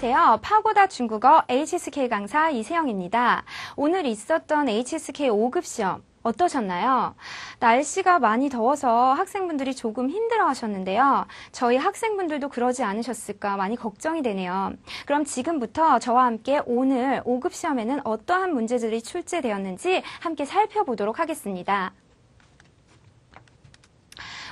안녕하세요. 파고다 중국어 HSK 강사 이세영입니다. 오늘 있었던 HSK 5급 시험 어떠셨나요? 날씨가 많이 더워서 학생분들이 조금 힘들어 하셨는데요. 저희 학생분들도 그러지 않으셨을까 많이 걱정이 되네요. 그럼 지금부터 저와 함께 오늘 5급 시험에는 어떠한 문제들이 출제되었는지 함께 살펴보도록 하겠습니다.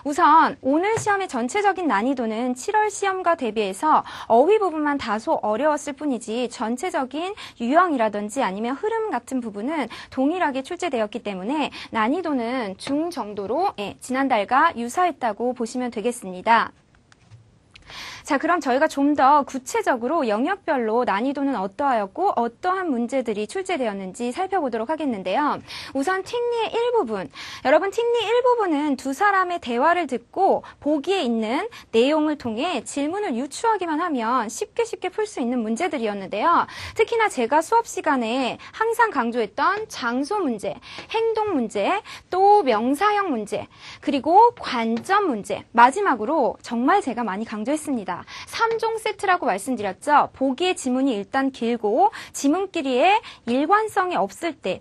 우선 오늘 시험의 전체적인 난이도는 7월 시험과 대비해서 어휘 부분만 다소 어려웠을 뿐이지 전체적인 유형이라든지 아니면 흐름 같은 부분은 동일하게 출제되었기 때문에 난이도는 중정도로 지난달과 유사했다고 보시면 되겠습니다. 자, 그럼 저희가 좀 더 구체적으로 영역별로 난이도는 어떠하였고 어떠한 문제들이 출제되었는지 살펴보도록 하겠는데요. 우선 팅리의 일부분. 여러분, 팅리 일부분은 두 사람의 대화를 듣고 보기에 있는 내용을 통해 질문을 유추하기만 하면 쉽게 풀 수 있는 문제들이었는데요. 특히나 제가 수업 시간에 항상 강조했던 장소 문제, 행동 문제, 또 명사형 문제, 그리고 관점 문제, 마지막으로 정말 제가 많이 강조했습니다. 3종 세트라고 말씀드렸죠. 보기의 지문이 일단 길고 지문끼리의 일관성이 없을 때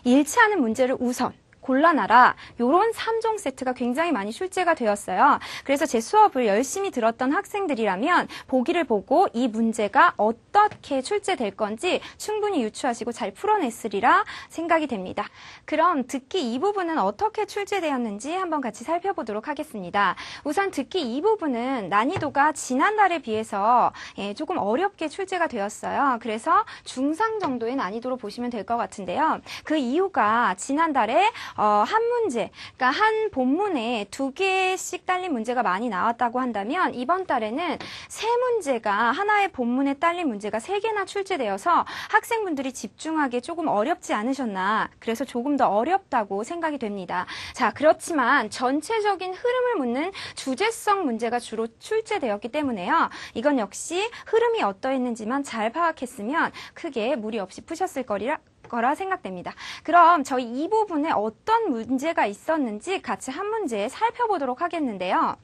일치하는 문제를 우선 골라놔라. 요런 3종 세트가 굉장히 많이 출제가 되었어요. 그래서 제 수업을 열심히 들었던 학생들이라면 보기를 보고 이 문제가 어떻게 출제될 건지 충분히 유추하시고 잘 풀어냈으리라 생각이 됩니다. 그럼 듣기 이 부분은 어떻게 출제되었는지 한번 같이 살펴보도록 하겠습니다. 우선 듣기 이 부분은 난이도가 지난달에 비해서 조금 어렵게 출제가 되었어요. 그래서 중상 정도의 난이도로 보시면 될 것 같은데요. 그 이유가 지난달에 한 문제, 그러니까 한 본문에 2개씩 딸린 문제가 많이 나왔다고 한다면 이번 달에는 3문제가 하나의 본문에 딸린 문제가 3개나 출제되어서 학생분들이 집중하기에 조금 어렵지 않으셨나, 그래서 조금 더 어렵다고 생각이 됩니다. 자, 그렇지만 전체적인 흐름을 묻는 주제성 문제가 주로 출제되었기 때문에요. 이건 역시 흐름이 어떠했는지만 잘 파악했으면 크게 무리 없이 푸셨을 거라 생각됩니다. 그럼 저희 이 부분에 어떤 문제가 있었는지 같이 한 문제 살펴보도록 하겠는데요.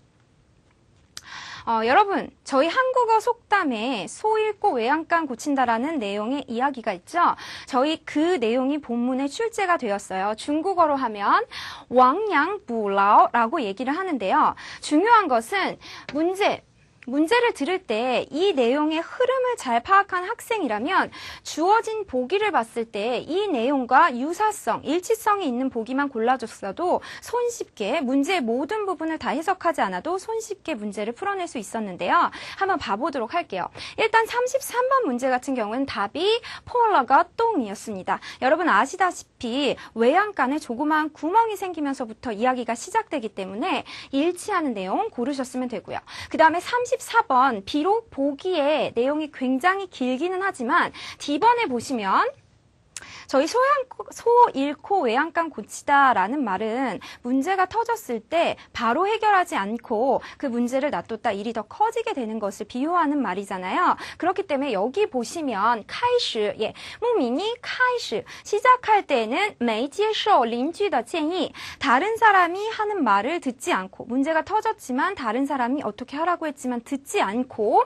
여러분, 저희 한국어 속담에 소 읽고 외양간 고친다라는 내용의 이야기가 있죠. 저희 그 내용이 본문에 출제가 되었어요. 중국어로 하면 왕양부라오라고 얘기를 하는데요. 중요한 것은 문제를 들을 때 이 내용의 흐름을 잘 파악한 학생이라면 주어진 보기를 봤을 때 이 내용과 유사성, 일치성이 있는 보기만 골라줬어도 손쉽게 문제의 모든 부분을 다 해석하지 않아도 손쉽게 문제를 풀어낼 수 있었는데요. 한번 봐보도록 할게요. 일단 33번 문제 같은 경우는 답이 폴러가 똥이었습니다. 여러분 아시다시피 외양간에 조그마한 구멍이 생기면서부터 이야기가 시작되기 때문에 일치하는 내용 고르셨으면 되고요. 그 다음에 34번, 비록 보기에 내용이 굉장히 길기는 하지만 D번에 보시면 저희 소 잃고 외양간 고치다라는 말은 문제가 터졌을 때 바로 해결하지 않고 그 문제를 놔뒀다 일이 더 커지게 되는 것을 비유하는 말이잖아요. 그렇기 때문에 여기 보시면开始, 무민이 开始, 시작할 때는 没接受邻居的建议, 다른 사람이 하는 말을 듣지 않고, 문제가 터졌지만 다른 사람이 어떻게 하라고 했지만 듣지 않고,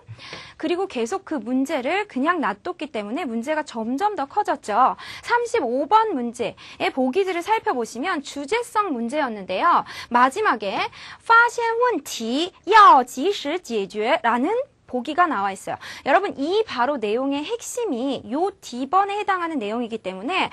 그리고 계속 그 문제를 그냥 놔뒀기 때문에 문제가 점점 더 커졌죠. 35번 문제의 보기들을 살펴보시면 주제성 문제였는데요. 마지막에 发现问题要及时解决라는 보기가 나와 있어요. 여러분, 이 바로 내용의 핵심이 요 D번에 해당하는 내용이기 때문에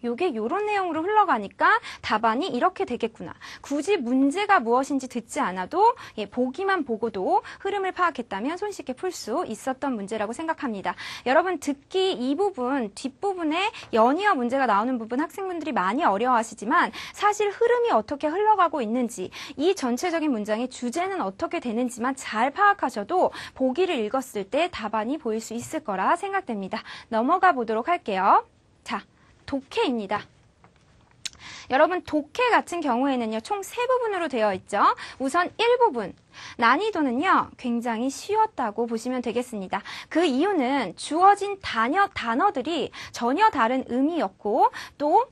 요게 요런 내용으로 흘러가니까 답안이 이렇게 되겠구나. 굳이 문제가 무엇인지 듣지 않아도 보기만 보고도 흐름을 파악했다면 손쉽게 풀 수 있었던 문제라고 생각합니다. 여러분, 듣기 이 부분, 뒷부분에 연이어 문제가 나오는 부분 학생분들이 많이 어려워하시지만 사실 흐름이 어떻게 흘러가고 있는지, 이 전체적인 문장의 주제는 어떻게 되는지만 잘 파악하셔도 보기를 읽었을 때 답안이 보일 수 있을 거라 생각됩니다. 넘어가 보도록 할게요. 자, 독해입니다. 여러분, 독해 같은 경우에는요, 총 3부분으로 되어 있죠. 우선 1부분, 난이도는요, 굉장히 쉬웠다고 보시면 되겠습니다. 그 이유는 주어진 단어들이 전혀 다른 의미였고, 또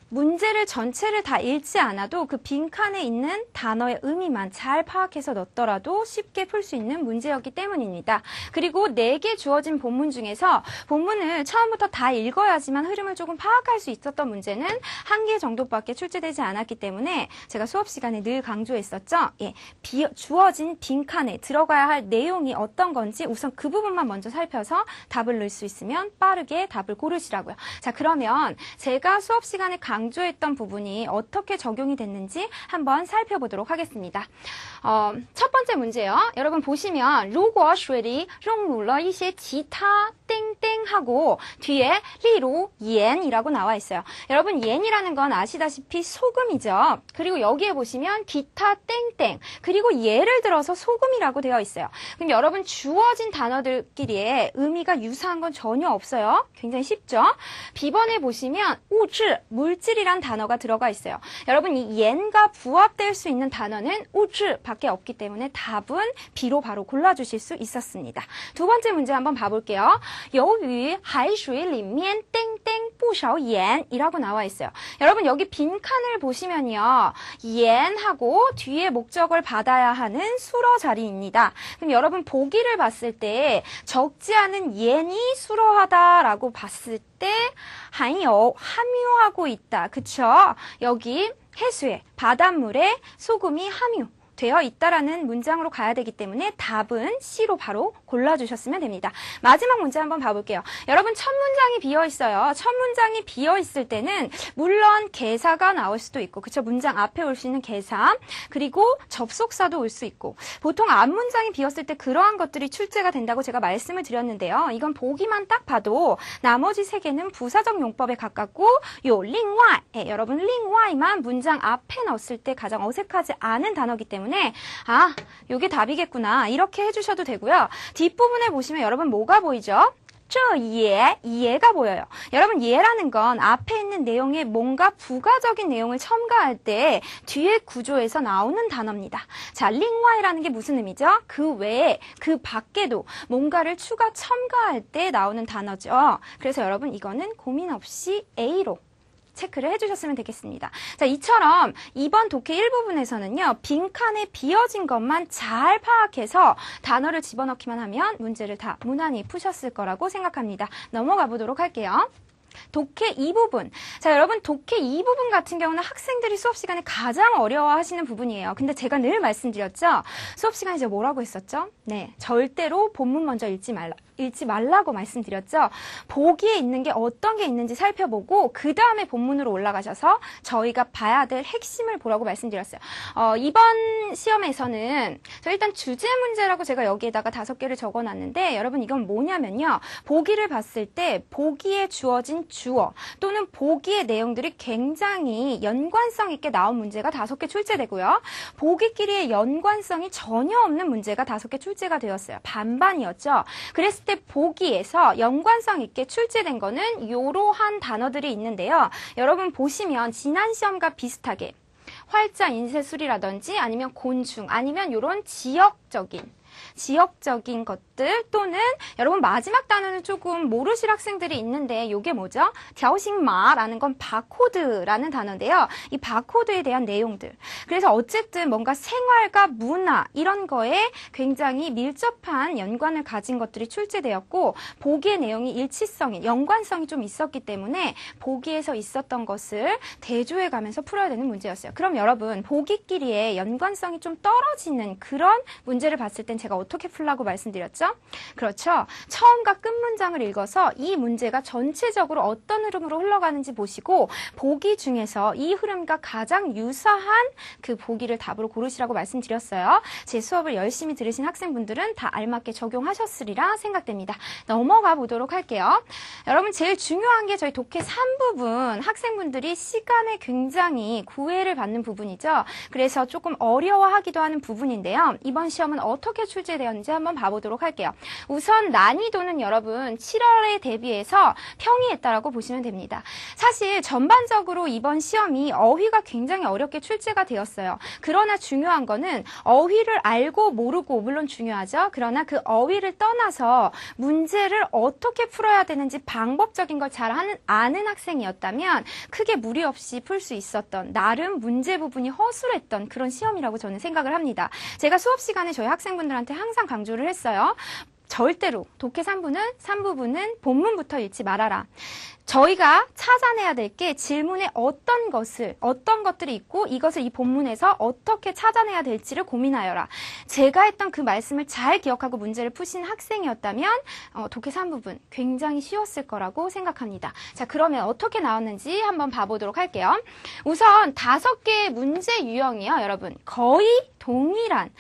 문제를 전체를 다 읽지 않아도 그 빈칸에 있는 단어의 의미만 잘 파악해서 넣더라도 쉽게 풀 수 있는 문제였기 때문입니다. 그리고 4개 주어진 본문 중에서 본문을 처음부터 다 읽어야지만 흐름을 조금 파악할 수 있었던 문제는 1개 정도밖에 출제되지 않았기 때문에 제가 수업 시간에 늘 강조했었죠. 예, 주어진 빈칸에 들어가야 할 내용이 어떤 건지 우선 그 부분만 먼저 살펴서 답을 넣을 수 있으면 빠르게 답을 고르시라고요. 자, 그러면 제가 수업 시간에 강조했던 부분이 어떻게 적용이 됐는지 한번 살펴보도록 하겠습니다. 첫 번째 문제요. 여러분 보시면 如果水里融入了一些其他 땡땡 하고 뒤에 例如 盐이라고 나와 있어요. 여러분盐이라는 건 아시다시피 소금이죠. 그리고 여기에 보시면 기타 땡땡 그리고 예를 들어서 소금이라고 되어 있어요. 그럼 여러분 주어진 단어들끼리의 의미가 유사한 건 전혀 없어요. 굉장히 쉽죠? B번에 보시면 物质, 물질이란 단어가 들어가 있어요. 여러분 이 옌과 부합될 수 있는 단어는 物质밖에 없기 때문에 답은 B로 바로 골라주실 수 있었습니다. 두 번째 문제 한번 봐볼게요. 由于海水里面 땡땡 不少盐이라고 나와 있어요. 여러분 여기 빈칸을 보시면요. 옌하고 뒤에 목적을 받아야 하는 수러 자리입니다. 그럼 여러분 보기를 봤을 때 적지 않은 옌이 수러하다라고 봤을 때 함유하고 있다. 그쵸? 여기 해수에 바닷물에 소금이 함유 되어 있다라는 문장으로 가야 되기 때문에 답은 C로 바로 골라주셨으면 됩니다. 마지막 문제 한번 봐볼게요. 여러분 첫 문장이 비어있어요. 첫 문장이 비어있을 때는 물론 개사가 나올 수도 있고 그쵸? 문장 앞에 올 수 있는 개사 그리고 접속사도 올 수 있고 보통 앞문장이 비었을 때 그러한 것들이 출제가 된다고 제가 말씀을 드렸는데요. 이건 보기만 딱 봐도 나머지 3개는 부사적 용법에 가깝고 요 링와이 여러분 링와이만 문장 앞에 넣었을 때 가장 어색하지 않은 단어이기 때문에 아, 요게 답이겠구나 이렇게 해주셔도 되고요. 뒷부분에 보시면 여러분 뭐가 보이죠? 이해가 보여요. 여러분 이해라는 건 앞에 있는 내용에 뭔가 부가적인 내용을 첨가할 때 뒤에 구조에서 나오는 단어입니다. 자, 링와이라는 게 무슨 의미죠? 그 외에 그 밖에도 뭔가를 추가 첨가할 때 나오는 단어죠. 그래서 여러분 이거는 고민 없이 A로 체크를 해주셨으면 되겠습니다. 자, 이처럼 이번 독해 1부분에서는요. 빈칸에 비어진 것만 잘 파악해서 단어를 집어넣기만 하면 문제를 다 무난히 푸셨을 거라고 생각합니다. 넘어가 보도록 할게요. 독해 2부분. 자, 여러분 독해 2부분 같은 경우는 학생들이 수업 시간에 가장 어려워하시는 부분이에요. 근데 제가 늘 말씀드렸죠. 수업 시간에 제가 뭐라고 했었죠? 네, 절대로 본문 먼저 읽지 말라고 말씀드렸죠. 보기에 있는 게 어떤 게 있는지 살펴보고 그 다음에 본문으로 올라가셔서 저희가 봐야 될 핵심을 보라고 말씀드렸어요. 이번 시험에서는 저 일단 주제 문제라고 제가 여기에다가 5개를 적어놨는데 여러분 이건 뭐냐면요. 보기를 봤을 때 보기에 주어진 주어 또는 보기의 내용들이 굉장히 연관성 있게 나온 문제가 5개 출제되고요. 보기끼리의 연관성이 전혀 없는 문제가 5개 출제가 되었어요. 반반이었죠. 그랬을 때 보기에서 연관성 있게 출제된 거는 이러한 단어들이 있는데요. 여러분 보시면 지난 시험과 비슷하게 활자 인쇄술이라든지 아니면 곤충 아니면 이런 지역적인 것들 또는 여러분 마지막 단어는 조금 모르실 학생들이 있는데 이게 뭐죠? 갸오싱마라는 건 바코드라는 단어인데요. 이 바코드에 대한 내용들. 그래서 어쨌든 뭔가 생활과 문화 이런 거에 굉장히 밀접한 연관을 가진 것들이 출제되었고 보기의 내용이 일치성이 연관성이 좀 있었기 때문에 보기에서 있었던 것을 대조해 가면서 풀어야 되는 문제였어요. 그럼 여러분 보기끼리의 연관성이 좀 떨어지는 그런 문제를 봤을 땐 제가 어떻게 풀라고 말씀드렸죠? 그렇죠. 처음과 끝 문장을 읽어서 이 문제가 전체적으로 어떤 흐름으로 흘러가는지 보시고 보기 중에서 이 흐름과 가장 유사한 그 보기를 답으로 고르시라고 말씀드렸어요. 제 수업을 열심히 들으신 학생분들은 다 알맞게 적용하셨으리라 생각됩니다. 넘어가 보도록 할게요. 여러분 제일 중요한 게 저희 독해 3부분 학생분들이 시간에 굉장히 구애를 받는 부분이죠. 그래서 조금 어려워하기도 하는 부분인데요. 이번 시험은 어떻게 출제되었는지 한번 봐보도록 할게요. 할게요. 우선 난이도는 여러분 7월에 대비해서 평이했다라고 보시면 됩니다. 사실 전반적으로 이번 시험이 어휘가 굉장히 어렵게 출제가 되었어요. 그러나 중요한 거는 어휘를 알고 모르고 물론 중요하죠. 그러나 그 어휘를 떠나서 문제를 어떻게 풀어야 되는지 방법적인 걸 잘 아는 학생이었다면 크게 무리 없이 풀 수 있었던, 나름 문제 부분이 허술했던 그런 시험이라고 저는 생각을 합니다. 제가 수업 시간에 저희 학생분들한테 항상 강조를 했어요. 절대로 독해 3부는 본문부터 읽지 말아라. 저희가 찾아내야 될 게 질문에 어떤 것들이 있고 이것을 이 본문에서 어떻게 찾아내야 될지를 고민하여라. 제가 했던 그 말씀을 잘 기억하고 문제를 푸신 학생이었다면 독해 3부분 굉장히 쉬웠을 거라고 생각합니다. 자, 그러면 어떻게 나왔는지 한번 봐보도록 할게요. 우선 5개의 문제 유형이요, 여러분. 거의 동일한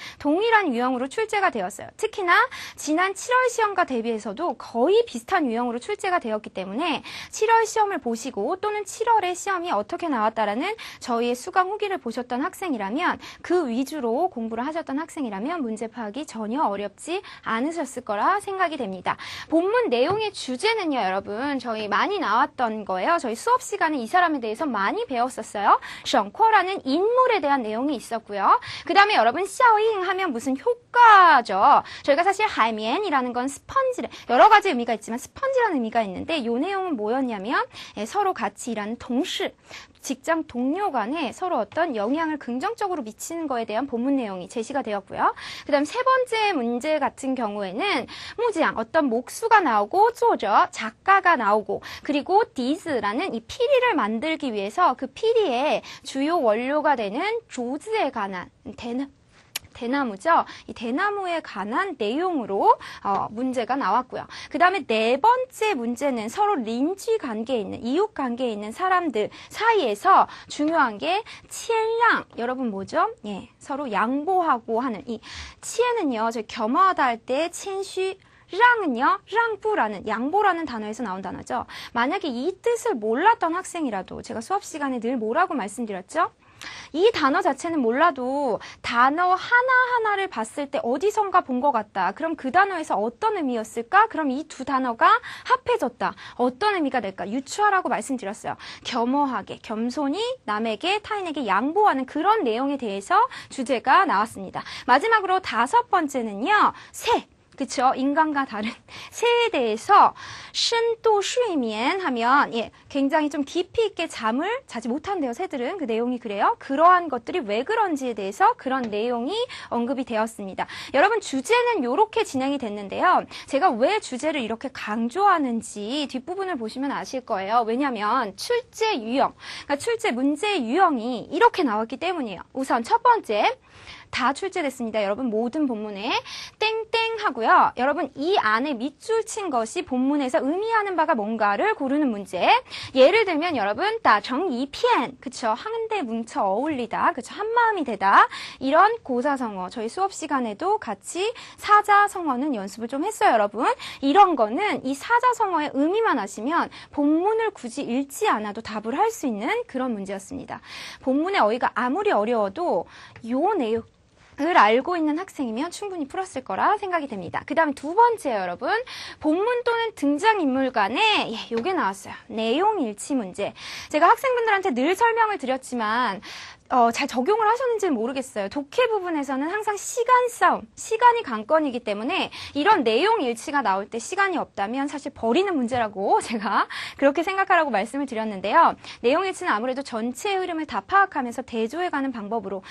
유형으로 출제가 되었어요. 특히나 지난 7월 시험과 대비해서도 거의 비슷한 유형으로 출제가 되었기 때문에 7월 시험을 보시고 또는 7월에 시험이 어떻게 나왔다라는 저희의 수강 후기를 보셨던 학생이라면 그 위주로 공부를 하셨던 학생이라면 문제 파악이 전혀 어렵지 않으셨을 거라 생각이 됩니다. 본문 내용의 주제는요, 여러분, 저희 많이 나왔던 거예요. 저희 수업 시간에 이 사람에 대해서 많이 배웠었어요. 션코라는 인물에 대한 내용이 있었고요. 그 다음에 여러분 샤오잉 하면 무슨 효과죠. 저희가 사실 하이미엔이라는 건 스펀지를 여러 가지 의미가 있지만 스펀지라는 의미가 있는데 이 내용은 뭐였냐면 서로 같이 일하는 동시 직장 동료 간에 서로 어떤 영향을 긍정적으로 미치는 거에 대한 본문 내용이 제시가 되었고요. 그 다음 3번째 문제 같은 경우에는 무지양 어떤 목수가 나오고 조저 작가가 나오고 그리고 디즈라는 이 피리를 만들기 위해서 그 피리의 주요 원료가 되는 조즈에 관한 대나무죠. 이 대나무에 관한 내용으로 문제가 나왔고요. 그 다음에 4번째 문제는 서로 린지 관계에 있는, 이웃 관계에 있는 사람들 사이에서 중요한 게 치엔랑, 여러분 뭐죠? 예, 서로 양보하고 하는 이 치엔은요, 저희 겸허하다 할 때 치엔쉬 랑은요, 랑부라는 양보라는 단어에서 나온 단어죠. 만약에 이 뜻을 몰랐던 학생이라도 제가 수업 시간에 늘 뭐라고 말씀드렸죠? 이 단어 자체는 몰라도 단어 하나하나를 봤을 때 어디선가 본 것 같다. 그럼 그 단어에서 어떤 의미였을까? 그럼 이 두 단어가 합해졌다. 어떤 의미가 될까? 유추하라고 말씀드렸어요. 겸허하게, 겸손히 남에게, 타인에게 양보하는 그런 내용에 대해서 주제가 나왔습니다. 마지막으로 5번째는요. 새. 그쵸? 인간과 다른 새에 대해서 심도 수이면 하면 굉장히 좀 깊이 있게 잠을 자지 못한대요. 새들은. 그 내용이 그래요. 그러한 것들이 왜 그런지에 대해서 그런 내용이 언급이 되었습니다. 여러분 주제는 이렇게 진행이 됐는데요. 제가 왜 주제를 이렇게 강조하는지 뒷부분을 보시면 아실 거예요. 왜냐하면 출제 유형, 그러니까 출제 문제의 유형이 이렇게 나왔기 때문이에요. 우선 첫 번째, 다 출제됐습니다. 여러분 모든 본문에 땡땡 하고요. 여러분 이 안에 밑줄 친 것이 본문에서 의미하는 바가 뭔가를 고르는 문제. 예를 들면 여러분 다정 이편, 그쵸? 한데 뭉쳐 어울리다, 그쵸? 한마음이 되다. 이런 고사성어 저희 수업 시간에도 같이 사자성어는 연습을 좀 했어요, 여러분. 이런 거는 이 사자성어의 의미만 아시면 본문을 굳이 읽지 않아도 답을 할 수 있는 그런 문제였습니다. 본문의 어휘가 아무리 어려워도 요 내용 을 알고 있는 학생이면 충분히 풀었을 거라 생각이 됩니다. 그 다음에 2번째 여러분, 본문 또는 등장인물 간에 요게 나왔어요. 내용 일치 문제. 제가 학생분들한테 늘 설명을 드렸지만 잘 적용을 하셨는지는 모르겠어요. 독해 부분에서는 항상 시간 싸움, 시간이 관건이기 때문에 이런 내용 일치가 나올 때 시간이 없다면 사실 버리는 문제라고 제가 그렇게 생각하라고 말씀을 드렸는데요. 내용 일치는 아무래도 전체의 흐름을 다 파악하면서 대조해가는 방법으로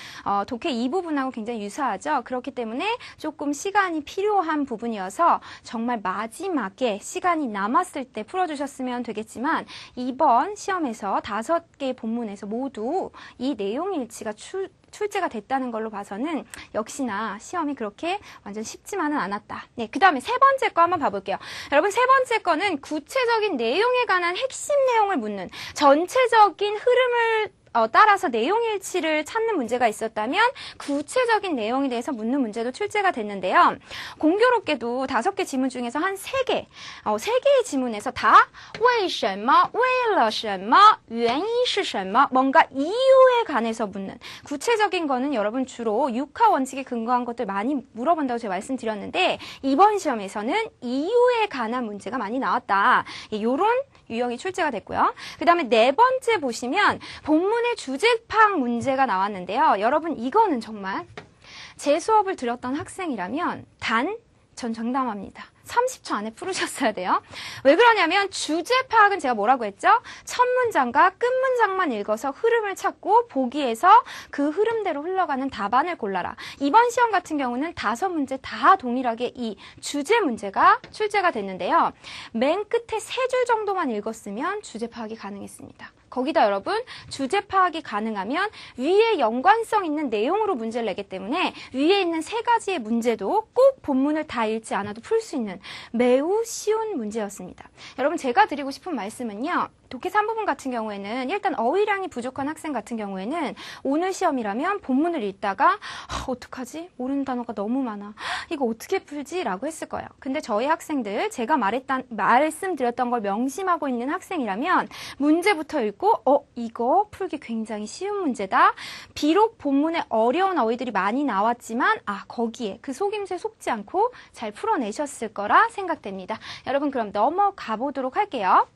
독해 이 부분하고 굉장히 유사하죠. 그렇기 때문에 조금 시간이 필요한 부분이어서 정말 마지막에 시간이 남았을 때 풀어주셨으면 되겠지만 이번 시험에서 5개의 본문에서 모두 이 내용 일치가 출제가 됐다는 걸로 봐서는 역시나 시험이 그렇게 완전 쉽지만은 않았다. 네, 그 다음에 3번째 거 한번 봐볼게요. 여러분 3번째 거는 구체적인 내용에 관한 핵심 내용을 묻는 전체적인 흐름을 따라서 내용일치를 찾는 문제가 있었다면 구체적인 내용에 대해서 묻는 문제도 출제가 됐는데요. 공교롭게도 5개 지문 중에서 한 3개, 3개의 지문에서 다 为什么,为了什么,原因是什么 뭔가 이유에 관해서 묻는 구체적인 거는 여러분 주로 육하 원칙에 근거한 것들 많이 물어본다고 제가 말씀드렸는데 이번 시험에서는 이유에 관한 문제가 많이 나왔다. 이런 유형이 출제가 됐고요. 그 다음에 4번째 보시면 본문의 주제 파악 문제가 나왔는데요. 여러분 이거는 정말 제 수업을 들었던 학생이라면 전 장담합니다. 30초 안에 풀으셨어야 돼요. 왜 그러냐면 주제 파악은 제가 뭐라고 했죠? 첫 문장과 끝 문장만 읽어서 흐름을 찾고 보기에서 그 흐름대로 흘러가는 답안을 골라라. 이번 시험 같은 경우는 5문제 다 동일하게 이 주제 문제가 출제가 됐는데요. 맨 끝에 3줄 정도만 읽었으면 주제 파악이 가능했습니다. 거기다 여러분 주제 파악이 가능하면 위에 연관성 있는 내용으로 문제를 내기 때문에 위에 있는 3가지의 문제도 꼭 본문을 다 읽지 않아도 풀 수 있는 매우 쉬운 문제였습니다. 여러분 제가 드리고 싶은 말씀은요. 독해 3부분 같은 경우에는 일단 어휘량이 부족한 학생 같은 경우에는 오늘 시험이라면 본문을 읽다가 어떡하지? 모르는 단어가 너무 많아. 이거 어떻게 풀지? 라고 했을 거예요. 근데 저희 학생들 제가 말씀드렸던 걸 명심하고 있는 학생이라면 문제부터 읽고 이거 풀기 굉장히 쉬운 문제다. 비록 본문에 어려운 어휘들이 많이 나왔지만 거기에 그 속임수에 속지 않고 잘 풀어내셨을 거라 생각됩니다. 여러분 그럼 넘어가 보도록 할게요.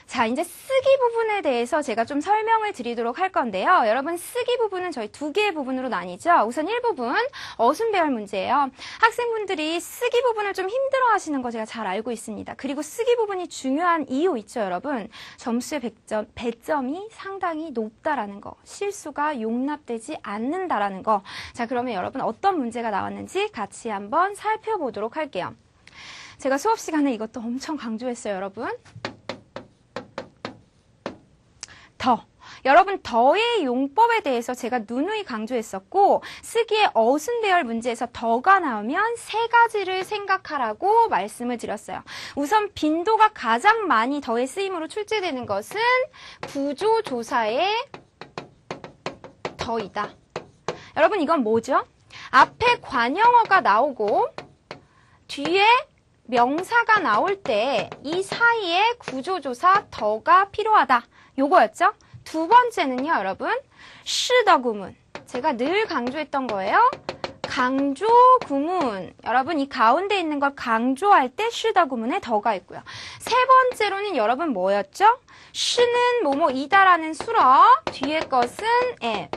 자, 이제 쓰기 부분에 대해서 제가 좀 설명을 드리도록 할 건데요. 여러분, 쓰기 부분은 저희 2개의 부분으로 나뉘죠. 우선 1부분, 어순 배열 문제예요. 학생분들이 쓰기 부분을 좀 힘들어 하시는 거 제가 잘 알고 있습니다. 그리고 쓰기 부분이 중요한 이유 있죠, 여러분. 점수의 배점이 상당히 높다라는 거, 실수가 용납되지 않는다라는 거. 자, 그러면 여러분 어떤 문제가 나왔는지 같이 한번 살펴보도록 할게요. 제가 수업 시간에 이것도 엄청 강조했어요, 여러분. 여러분 더의 용법에 대해서 제가 누누이 강조했었고 쓰기의 어순 배열 문제에서 더가 나오면 3가지를 생각하라고 말씀을 드렸어요. 우선 빈도가 가장 많이 더의 쓰임으로 출제되는 것은 구조조사의 더이다. 여러분 이건 뭐죠? 앞에 관형어가 나오고 뒤에 명사가 나올 때 이 사이에 구조조사 더가 필요하다. 요거였죠? 2번째는요, 여러분. 是的 구문. 제가 늘 강조했던 거예요. 강조 구문. 여러분 이 가운데 있는 걸 강조할 때 是的 구문에 더가 있고요. 3번째로는 여러분 뭐였죠? 是는 뭐뭐이다라는 수러, 뒤에 것은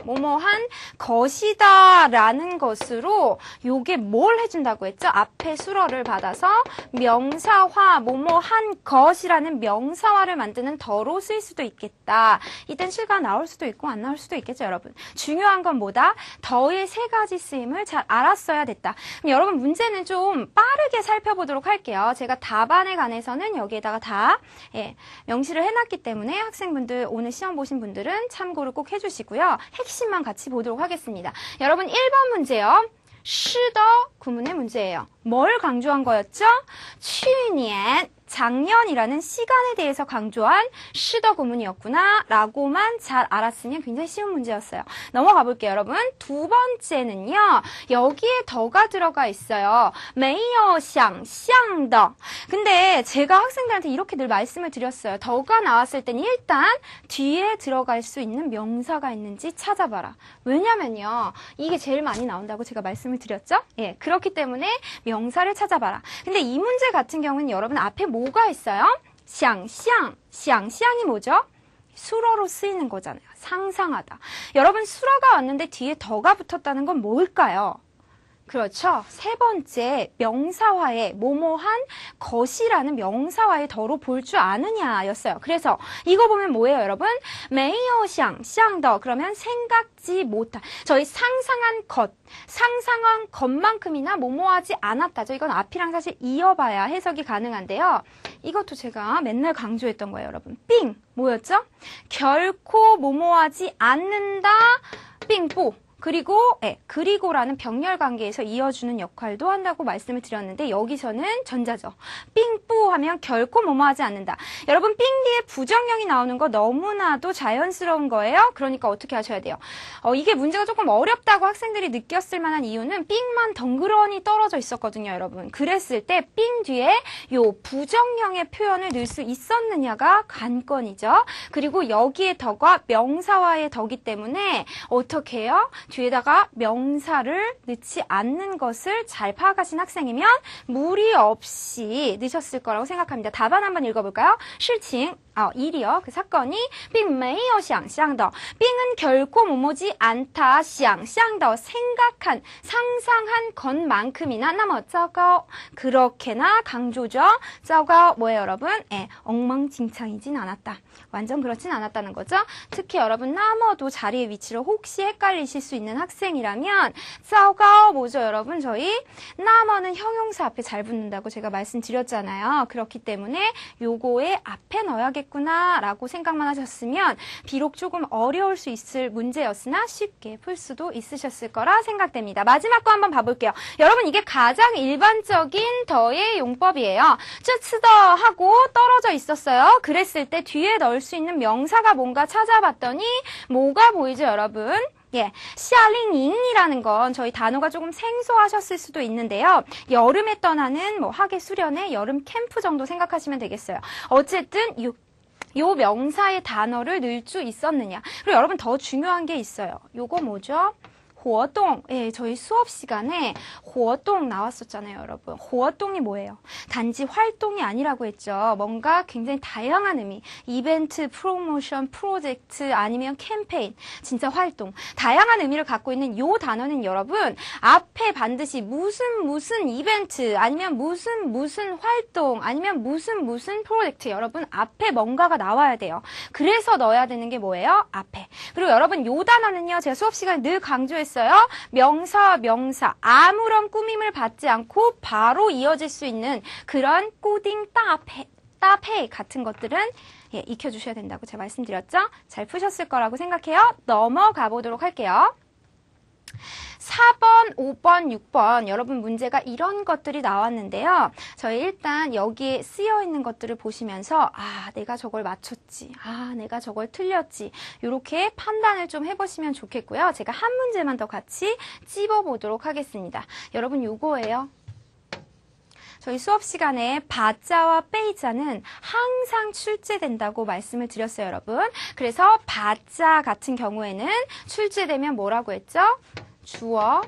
뭐뭐한 것이다라는 것으로 요게 뭘 해준다고 했죠? 앞에 수러를 받아서 명사화, 뭐뭐한 것이라는 명사화를 만드는 더로 쓰일 수도 있겠다. 이땐 실가 나올 수도 있고 안 나올 수도 있겠죠, 여러분. 중요한 건 뭐다? 더의 3가지 쓰임을 잘 알았어야 됐다. 그럼 여러분 문제는 좀 빠르게 살펴보도록 할게요. 제가 답안에 관해서는 여기에다가 다 명시를 해놨기 때문에 학생분들 오늘 시험 보신 분들은 참고를 꼭 해주시고요. 핵심만 같이 보도록 하겠습니다. 여러분 1번 문제요. 是的 구문의 문제예요. 뭘 강조한 거였죠? 去年 작년이라는 시간에 대해서 강조한 是的 구문이었구나 라고만 잘 알았으면 굉장히 쉬운 문제였어요. 넘어가 볼게요, 여러분. 2번째는요. 여기에 더가 들어가 있어요. 没有想象的. 근데 제가 학생들한테 이렇게 늘 말씀을 드렸어요. 더가 나왔을 때는 일단 뒤에 들어갈 수 있는 명사가 있는지 찾아봐라. 왜냐면요. 이게 제일 많이 나온다고 제가 말씀을 드렸죠? 그렇기 때문에 명사를 찾아봐라. 근데 이 문제 같은 경우는 여러분 앞에 뭐가 있어요? 想象. 想象이 뭐죠? 수러로 쓰이는 거잖아요. 상상하다. 여러분 수러가 왔는데 뒤에 더가 붙었다는 건 뭘까요? 그렇죠. 3번째 명사화에 뭐뭐한 것이라는 명사화에 더로 볼 줄 아느냐였어요. 그래서 이거 보면 뭐예요, 여러분? 没有想象的 그러면 생각지 못한. 저희 상상한 것만큼이나 뭐뭐하지 않았다죠. 이건 앞이랑 사실 이어봐야 해석이 가능한데요. 이것도 제가 맨날 강조했던 거예요, 여러분. 삥 뭐였죠? 결코 뭐뭐하지 않는다. 삥뽀. 그리고라는 병렬 관계에서 이어주는 역할도 한다고 말씀을 드렸는데 여기서는 전자죠. 삥뿌 하면 결코 뭐뭐하지 않는다. 여러분 삥 뒤에 부정형이 나오는 거 너무나도 자연스러운 거예요. 그러니까 어떻게 하셔야 돼요? 이게 문제가 조금 어렵다고 학생들이 느꼈을 만한 이유는 삥만 덩그러니 떨어져 있었거든요, 여러분. 그랬을 때 삥 뒤에 요 부정형의 표현을 넣을 수 있었느냐가 관건이죠. 그리고 여기에 더가 명사와의 더기 때문에 어떻게 해요? 뒤에다가 명사를 넣지 않는 것을 잘 파악하신 학생이면 무리 없이 넣으셨을 거라고 생각합니다. 답안 한번 읽어볼까요? 事情 일이요. 그 사건이 并没有想象的 빙은 결코 뭐뭐지 않다. 想象的 생각한, 상상한 것만큼이나 那么糟糕 그렇게나 강조죠. 糟糕 뭐예요, 여러분? 엉망진창이진 않았다. 완전 그렇진 않았다는 거죠. 특히 여러분 나머도 자리의 위치를 혹시 헷갈리실 수 있는 학생이라면 糟糕 뭐죠, 여러분? 저희 나머는 형용사 앞에 잘 붙는다고 제가 말씀드렸잖아요. 그렇기 때문에 요거의 앞에 넣어야겠구나 라고 생각만 하셨으면 비록 조금 어려울 수 있을 문제였으나 쉽게 풀 수도 있으셨을 거라 생각됩니다. 마지막 거 한번 봐볼게요. 여러분 이게 가장 일반적인 더의 용법이에요. 这次的 하고 떨어져 있었어요. 그랬을 때 뒤에 넣을 수 있는 명사가 뭔가 찾아봤더니 뭐가 보이죠, 여러분? 시아링잉이라는 건 저희 단어가 조금 생소하셨을 수도 있는데요. 여름에 떠나는 학예 수련회, 여름 캠프 정도 생각하시면 되겠어요. 어쨌든 요 명사의 단어를 넣을 수 있었느냐. 그리고 여러분 더 중요한 게 있어요. 요거 뭐죠? 活动. 저희 수업 시간에 活动 나왔었잖아요, 여러분. 活动이 뭐예요? 단지 활동이 아니라고 했죠. 뭔가 굉장히 다양한 의미. 이벤트, 프로모션, 프로젝트, 아니면 캠페인. 진짜 활동. 다양한 의미를 갖고 있는 요 단어는 여러분, 앞에 반드시 무슨 이벤트, 아니면 무슨 활동, 아니면 무슨 프로젝트. 여러분, 앞에 뭔가가 나와야 돼요. 그래서 넣어야 되는 게 뭐예요? 앞에. 그리고 여러분, 요 단어는요, 제가 수업 시간에 늘 강조했어요. 명사, 아무런 꾸밈을 받지 않고 바로 이어질 수 있는 그런 꼬딩, 따페 같은 것들은 익혀주셔야 된다고 제가 말씀드렸죠? 잘 푸셨을 거라고 생각해요. 넘어가 보도록 할게요. 4번, 5번, 6번 여러분 문제가 이런 것들이 나왔는데요. 저희 일단 여기에 쓰여 있는 것들을 보시면서 내가 저걸 맞췄지. 내가 저걸 틀렸지. 이렇게 판단을 좀 해보시면 좋겠고요. 제가 한 문제만 더 같이 찝어보도록 하겠습니다. 여러분 요거예요. 저희 수업 시간에 바자와 빼이자는 항상 출제된다고 말씀을 드렸어요, 여러분. 그래서 바자 같은 경우에는 출제되면 뭐라고 했죠? 주어,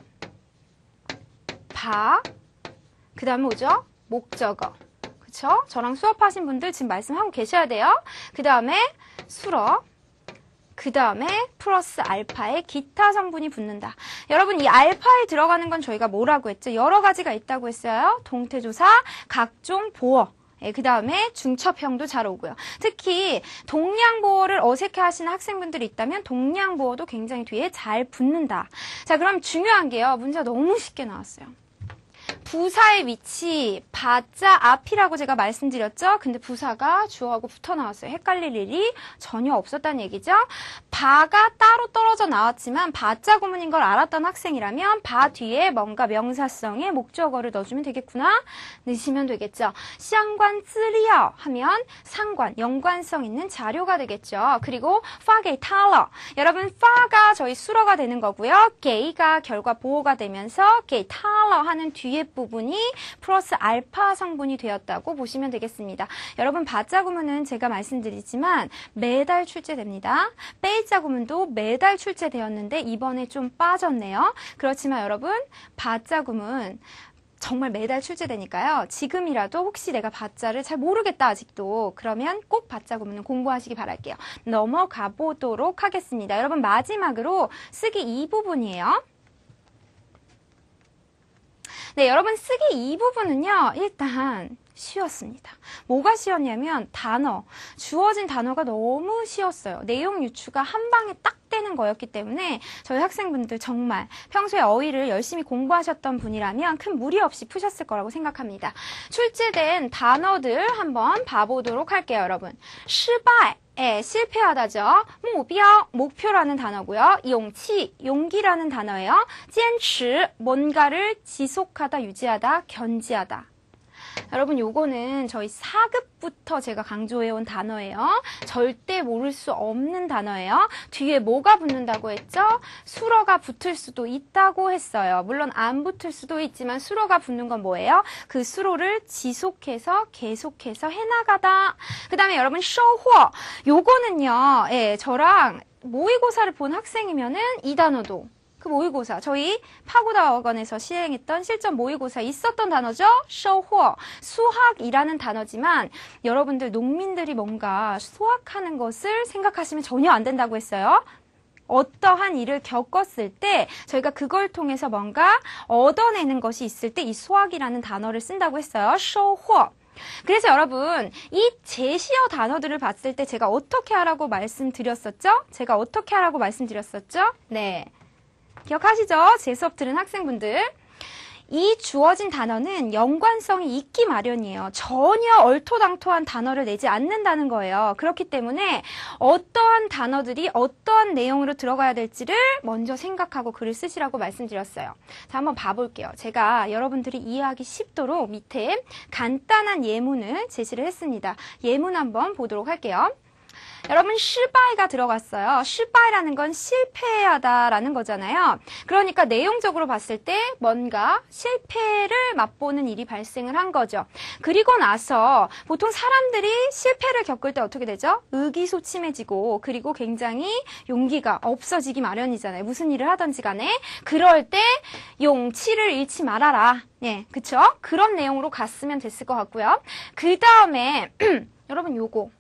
그 다음에 뭐죠? 목적어. 그쵸? 저랑 수업하신 분들 지금 말씀하고 계셔야 돼요. 그 다음에 수러, 그 다음에 플러스 알파에 기타 성분이 붙는다. 여러분 이 알파에 들어가는 건 저희가 뭐라고 했죠? 여러 가지가 있다고 했어요. 동태조사, 각종 보어. 그 다음에 중첩형도 잘 오고요. 특히 동량보어를 어색해하시는 학생분들이 있다면 동량보어도 굉장히 뒤에 잘 붙는다. 자, 그럼 중요한 게요. 문제가 너무 쉽게 나왔어요. 부사의 위치, 바자 앞이라고 제가 말씀드렸죠? 근데 부사가 주어하고 붙어 나왔어요. 헷갈릴 일이 전혀 없었다는 얘기죠? 바가 따로 떨어져 나왔지만 바자 구문인 걸 알았던 학생이라면 바 뒤에 뭔가 명사성의 목적어를 넣어주면 되겠구나 넣으시면 되겠죠.相关资料 하면 상관, 연관성 있는 자료가 되겠죠. 그리고 发给他了 여러분 发가 저희 수러가 되는 거고요.给가 결과 보호가 되면서 给他了 하는 뒤에 부분이 플러스 알파 성분이 되었다고 보시면 되겠습니다. 여러분 바자 구문은 제가 말씀드리지만 매달 출제됩니다. 빼이자 구문도 매달 출제되었는데 이번에 좀 빠졌네요. 그렇지만 여러분 바자 구문 정말 매달 출제되니까요. 지금이라도 혹시 내가 바자를 잘 모르겠다 아직도 그러면 꼭 바자 구문은 공부하시기 바랄게요. 넘어가 보도록 하겠습니다. 여러분 마지막으로 쓰기 이 부분이에요. 네, 여러분 쓰기 이 부분은요. 일단 쉬웠습니다. 뭐가 쉬웠냐면 단어, 주어진 단어가 너무 쉬웠어요. 내용 유추가 한 방에 딱 되는 거였기 때문에 저희 학생분들 정말 평소에 어휘를 열심히 공부하셨던 분이라면 큰 무리 없이 푸셨을 거라고 생각합니다. 출제된 단어들 한번 봐보도록 할게요, 여러분. 失败 실패하다죠. 目标, 목표라는 단어고요. 勇气, 용기라는 단어예요. 坚持, 뭔가를 지속하다, 유지하다, 견지하다. 여러분 요거는 저희 4급부터 제가 강조해온 단어예요. 절대 모를 수 없는 단어예요. 뒤에 뭐가 붙는다고 했죠? 수어가 붙을 수도 있다고 했어요. 물론 안 붙을 수도 있지만 수어가 붙는 건 뭐예요? 그 수어를 지속해서 계속해서 해나가다. 그 다음에 여러분 收获 요거는요. 저랑 모의고사를 본 학생이면은 이 단어도 그 모의고사, 저희 파고다학원에서 시행했던 실전 모의고사에 있었던 단어죠. 收获, 수학이라는 단어지만 여러분들 농민들이 뭔가 수학하는 것을 생각하시면 전혀 안 된다고 했어요. 어떠한 일을 겪었을 때 저희가 그걸 통해서 뭔가 얻어내는 것이 있을 때 이 수학이라는 단어를 쓴다고 했어요. 收获. 그래서 여러분 이 제시어 단어들을 봤을 때 제가 어떻게 하라고 말씀드렸었죠? 네. 기억하시죠? 제 수업 들은 학생분들. 이 주어진 단어는 연관성이 있기 마련이에요. 전혀 얼토당토한 단어를 내지 않는다는 거예요. 그렇기 때문에 어떠한 단어들이 어떠한 내용으로 들어가야 될지를 먼저 생각하고 글을 쓰시라고 말씀드렸어요. 자, 한번 봐볼게요. 제가 여러분들이 이해하기 쉽도록 밑에 간단한 예문을 제시를 했습니다. 예문 한번 보도록 할게요. 여러분 실패가 들어갔어요. 실패라는 건 실패하다라는 거잖아요. 그러니까 내용적으로 봤을 때 뭔가 실패를 맛보는 일이 발생을 한 거죠. 그리고 나서 보통 사람들이 실패를 겪을 때 어떻게 되죠? 의기소침해지고 그리고 굉장히 용기가 없어지기 마련이잖아요. 무슨 일을 하든지 간에. 그럴 때 용치를 잃지 말아라. 네, 그쵸? 그런 내용으로 갔으면 됐을 것 같고요. 그 다음에 여러분 요거.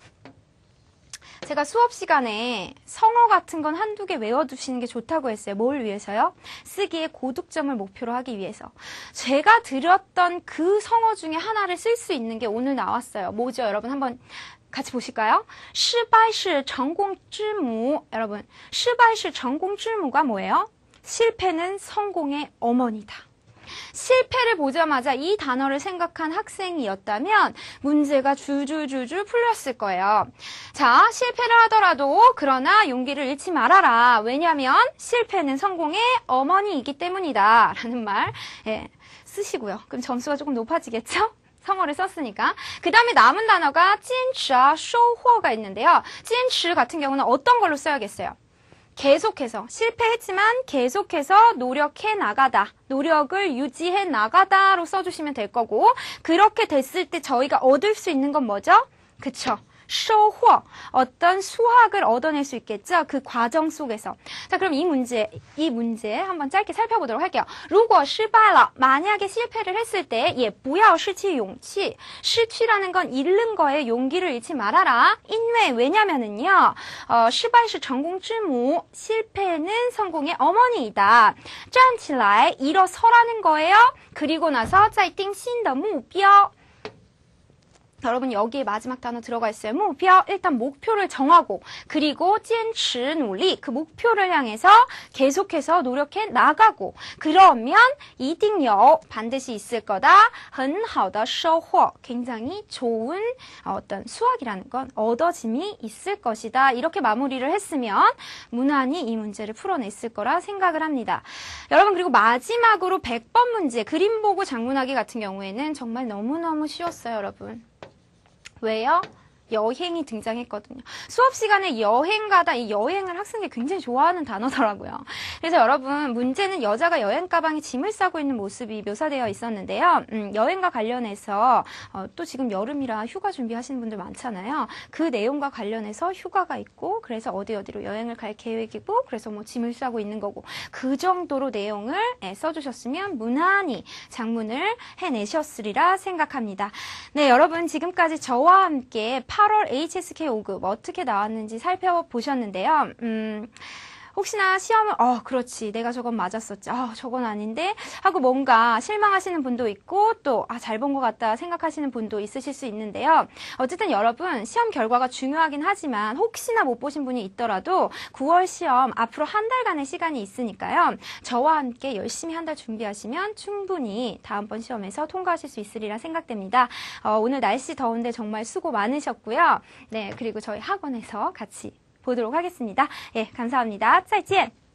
제가 수업 시간에 성어 같은 건 한두 개 외워두시는 게 좋다고 했어요. 뭘 위해서요? 쓰기에 고득점을 목표로 하기 위해서. 제가 드렸던 그 성어 중에 하나를 쓸 수 있는 게 오늘 나왔어요. 뭐죠? 여러분 한번 같이 보실까요? 失败是成功之母. 여러분, 失败是成功之母가 뭐예요? 실패는 성공의 어머니다. 실패를 보자마자 이 단어를 생각한 학생이었다면 문제가 줄줄줄줄 풀렸을 거예요. 자, 실패를 하더라도 그러나 용기를 잃지 말아라. 왜냐하면 실패는 성공의 어머니이기 때문이다. 라는 말 쓰시고요. 그럼 점수가 조금 높아지겠죠? 성어를 썼으니까. 그 다음에 남은 단어가 坚持, 收获가 있는데요. 坚持 같은 경우는 어떤 걸로 써야겠어요? 계속해서, 실패했지만 계속해서 노력해 나가다, 노력을 유지해 나가다로 써주시면 될 거고, 그렇게 됐을 때 저희가 얻을 수 있는 건 뭐죠? 그쵸? 收获, 어떤 수확을 얻어낼 수 있겠죠? 그 과정 속에서. 자, 그럼 이 문제 한번 짧게 살펴보도록 할게요. 如果失败了, 만약에 실패를 했을 때, 也不要失去勇气.失去라는 건 잃는 거에 용기를 잃지 말아라. 因为, 왜냐면은요, 失败是成功之母, 실패는 성공의 어머니이다. 站起来, 일어서라는 거예요. 그리고 나서, 再定新的目标. 여러분 여기에 마지막 단어 들어가 있어요. 目标, 일단 목표를 정하고 그리고 坚持努力, 그 목표를 향해서 계속해서 노력해 나가고 그러면 一定有, 반드시 있을 거다. 很好的收获, 굉장히 좋은 어떤 수확이라는 건 얻어짐이 있을 것이다. 이렇게 마무리를 했으면 무난히 이 문제를 풀어냈을 거라 생각을 합니다. 여러분 그리고 마지막으로 100번 문제, 그림 보고 작문하기 같은 경우에는 정말 너무너무 쉬웠어요, 여러분. 왜요? 여행이 등장했거든요. 수업 시간에 여행 가다, 이 여행을 학생들이 굉장히 좋아하는 단어더라고요. 그래서 여러분, 문제는 여자가 여행 가방에 짐을 싸고 있는 모습이 묘사되어 있었는데요. 여행과 관련해서 또 지금 여름이라 휴가 준비하시는 분들 많잖아요. 그 내용과 관련해서 휴가가 있고, 그래서 어디로 여행을 갈 계획이고, 그래서 뭐 짐을 싸고 있는 거고, 그 정도로 내용을 써주셨으면 무난히 작문을 해내셨으리라 생각합니다. 네, 여러분 지금까지 저와 함께 8월 HSK 5급 어떻게 나왔는지 살펴보셨는데요. 혹시나 시험을, 그렇지. 내가 저건 맞았었지. 저건 아닌데? 하고 뭔가 실망하시는 분도 있고, 또, 잘 본 것 같다 생각하시는 분도 있으실 수 있는데요. 어쨌든 여러분, 시험 결과가 중요하긴 하지만, 혹시나 못 보신 분이 있더라도, 9월 시험 앞으로 한 달간의 시간이 있으니까요. 저와 함께 열심히 한 달 준비하시면 충분히 다음번 시험에서 통과하실 수 있으리라 생각됩니다. 오늘 날씨 더운데 정말 수고 많으셨고요. 네, 그리고 저희 학원에서 같이 보도록 하겠습니다. 예, 감사합니다. 再见!